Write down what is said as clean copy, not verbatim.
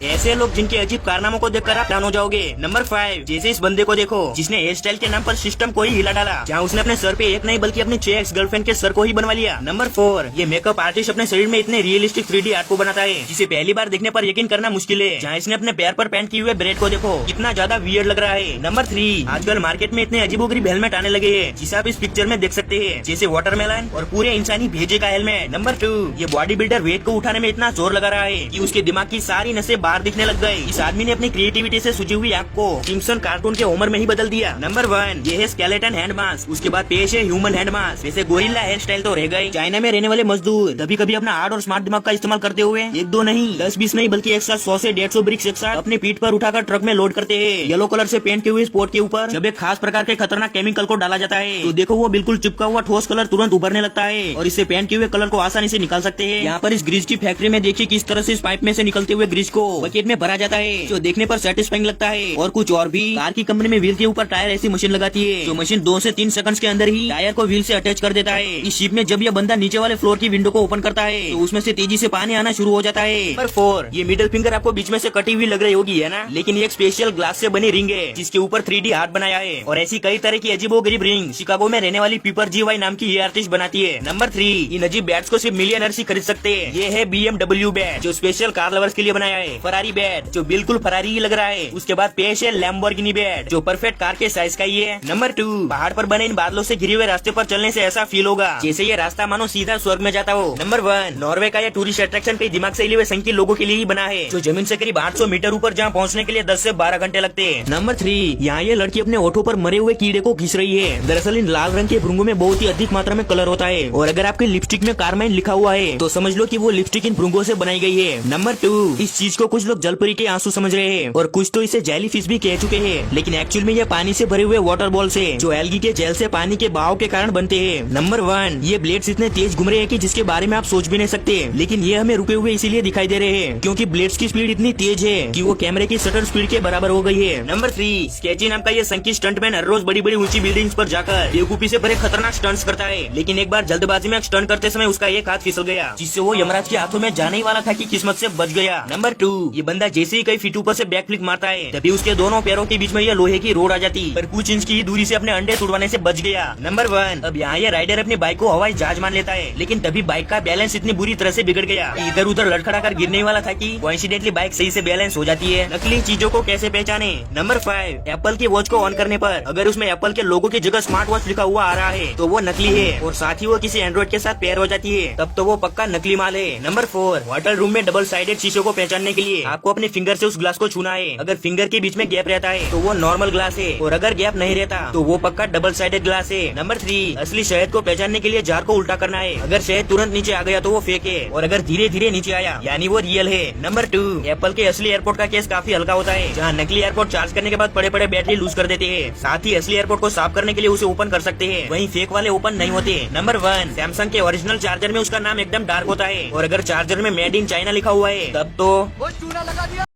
ऐसे लोग जिनके अजीब कारनामों को देखकर आप हैरान हो जाओगे। नंबर 5, जैसे इस बंदे को देखो जिसने हेयर स्टाइल के नाम पर सिस्टम को ही हिला डाला, जहाँ उसने अपने सर पे एक नहीं बल्कि अपनी 6 एक्स गर्लफ्रेंड के सर को ही बनवा लिया। नंबर 4, ये मेकअप आर्टिस्ट अपने शरीर में इतने रियलिस्टिक 3D आर्ट को बनाता है जिसे पहली बार देखने पर यकीन करना मुश्किल है। जहाँ इसने अपने पैर पर पेंट किए हुए ब्रेड को देखो कितना ज्यादा वियर्ड लग रहा है। नंबर 3, आजकल मार्केट में इतने अजीबोगरीब हेलमेट आने लगे हैं जिसे आप इस पिक्चर में देख सकते हैं, जैसे वाटरमेलन और पूरे इंसानी भेजे का हेलमेट। नंबर 2, ये बॉडी बिल्डर वेट को उठाने में इतना जोर लगा रहा है कि उसके दिमाग की सारी नसें बाहर दिखने लग गई। इस आदमी ने अपनी क्रिएटिविटी से सूझी हुई आंख को सिम्पसन कार्टून के होमर में ही बदल दिया। नंबर 1, ये है स्केलेटन हैंड मास्क, उसके बाद पेश है ह्यूमन हैंड मास्क। वैसे गोरिल्ला हेयर स्टाइल तो रह गई। चाइना में रहने वाले मजदूर कभी कभी अपना हार्ड और स्मार्ट दिमाग का इस्तेमाल करते हुए 1-2 नहीं 10-20 नहीं बल्कि एक साथ 100 से 150 ब्रिक्स एक साथ अपने पीठ पर उठाकर ट्रक में लोड करते हैं। येलो कलर से पेंट किए हुए स्पॉट के ऊपर जब एक खास प्रकार के खतरनाक केमिकल को डाला जाता है तो देखो वो बिल्कुल चिपका हुआ ठोस कलर तुरंत उभरने लगता है और इससे पेंट किए हुए कलर को आसानी से निकाल सकते हैं। यहाँ पर इस ग्रीस की फैक्ट्री में देखिए किस तरह से इस पाइप में से निकलते हुए ग्रीस को बकेट में भरा जाता है जो देखने पर सेटिस्फाइंग लगता है। और कुछ और भी, कार की कंपनी में व्हील के ऊपर टायर ऐसी मशीन लगाती है जो मशीन 2 से 3 सेकंड्स के अंदर ही टायर को व्हील से अटैच कर देता है। इस शिप में जब यह बंदा नीचे वाले फ्लोर की विंडो को ओपन करता है तो उसमें से तेजी से पानी आना शुरू हो जाता है। नंबर 4, ये मिडिल फिंगर आपको बीच में से कटी हुई लग रही होगी है ना, लेकिन ये एक स्पेशल ग्लास से बनी रिंग है जिसके ऊपर 3D हार्ट बनाया है। और ऐसी कई तरह की अजीबोगरीब रिंग शिकागो में रहने वाली पीपर GY नाम की ये आर्टिस्ट बनाती है। नंबर 3, इन अजीब बैट्स को सिर्फ मिलियनर्स ही खरीद सकते हैं। ये है BMW बैट जो स्पेशल कार लवर्स के लिए बनाया है। फरारी बैट जो बिल्कुल फरारी ही लग रहा है। उसके बाद पेश है लैम्बोर्गिनी बैट जो परफेक्ट कार के साइज का ही है। नंबर 2, पहाड़ पर बने इन बादलों से घिरे हुए रास्ते पर चलने से ऐसा फील होगा जैसे ये रास्ता मानो सीधा स्वर्ग में जाता हो। नंबर 1, नॉर्वे का ये टूरिस्ट अट्रैक्शन कई दिमाग से हिले हुए संख्य लोगों के लिए ही बना है जो जमीन से करीब 800 मीटर ऊपर जहाँ पहुँचने के लिए 10 से 12 घंटे लगते हैं। नंबर 3, यहाँ ये लड़की अपने होठों पर मरे हुए कीड़े को घिस रही है। दरअसल इन लाल रंग के भृंगों में बहुत ही अधिक मात्रा में कलर होता है और अगर आपके लिपस्टिक में कारमाइन लिखा हुआ है तो समझ लो कि वो लिपस्टिक इन भृंगों से बनाई गई है। नंबर 2, इस चीज को कुछ लोग जलपरी के आंसू समझ रहे हैं और कुछ तो इसे जेली फिश भी कह चुके हैं, लेकिन एक्चुअल में ये पानी से भरे हुए वाटर बॉल्स है जो एल्गी के जेल से पानी के बहाव के कारण बनते हैं। नंबर 1, ये ब्लेड्स इतने तेज घूम रहे हैं कि जिसके बारे में आप सोच भी नहीं सकते, लेकिन ये हमें रुके हुए इसीलिए दिखाई दे रहे हैं क्योंकि ब्लेड्स की स्पीड इतनी तेज है कि वो कैमरे की शटर स्पीड के बराबर हो गई है। नंबर 3, स्केची नाम का ये संकी स्टंटमैन हर रोज बड़ी बड़ी ऊंची बिल्डिंग्स पर जाकर बेवकूफी से भरे खतरनाक स्टंट्स करता है, लेकिन एक बार जल्दबाजी में स्टंट करते समय उसका एक हाथ फिसल गया जिससे वो यमराज के हाथों में जाने ही वाला था कि किस्मत से बच गया। नंबर 2, ये बंदा जैसे ही कई फीट ऊपर से बैक फ्लिप मारता है तभी उसके दोनों पैरों के बीच में ये लोहे की रोड आ जाती पर कुछ इंच की दूरी से अपने अंडे तुड़वाने से बच गया। नंबर 1, अब यहाँ ये राइडर अपनी बाइक को हवाई जहाज मान लेता है, लेकिन तभी बाइक का बैलेंस इतनी बुरी तरह से बिगड़ गया इधर उधर लड़खड़ा कर गिरने वाला था कि कोइंसिडेंटली बाइक सही से बैलेंस हो जाती है। नकली चीजों को कैसे पहचाने? नंबर 5, एप्पल की वॉच को ऑन करने पर अगर उसमें एप्पल के लोगो की जगह स्मार्ट वॉच लिखा हुआ आ रहा है तो वो नकली है और साथ ही वो किसी एंड्रॉइड के साथ पेयर हो जाती है तब तो वो पक्का नकली माल है। नंबर 4, होटल रूम में डबल साइडेड शीशों को पहचानने के लिए आपको अपने फिंगर से उस ग्लास को छूना है। अगर फिंगर के बीच में गैप रहता है तो वो नॉर्मल ग्लास है और अगर गैप नहीं रहता तो वो पक्का डबल साइडेड ग्लास है। नंबर 3, असली शहद को पहचानने के लिए जार को उल्टा करना है। अगर शहद तुरंत नीचे आ गया तो वो फेक है और अगर धीरे धीरे नीचे आया यानी वो रियल है। नंबर 2, एप्पल के असली एयरपोर्ट का केस काफी हल्का होता है जहाँ नकली एयरपोर्ट चार्ज करने के बाद बड़े बड़े बैटरी लूज कर देते हैं, साथ ही असली एयरपोर्ट को साफ करने के लिए उसे ओपन कर सकते हैं, वहीं फेक वाले ओपन नहीं होते। नंबर 1, सैमसंग के ओरिजिनल चार्जर में उसका नाम एकदम डार्क होता है और अगर चार्जर में मेड इन चाइना लिखा हुआ है तब तो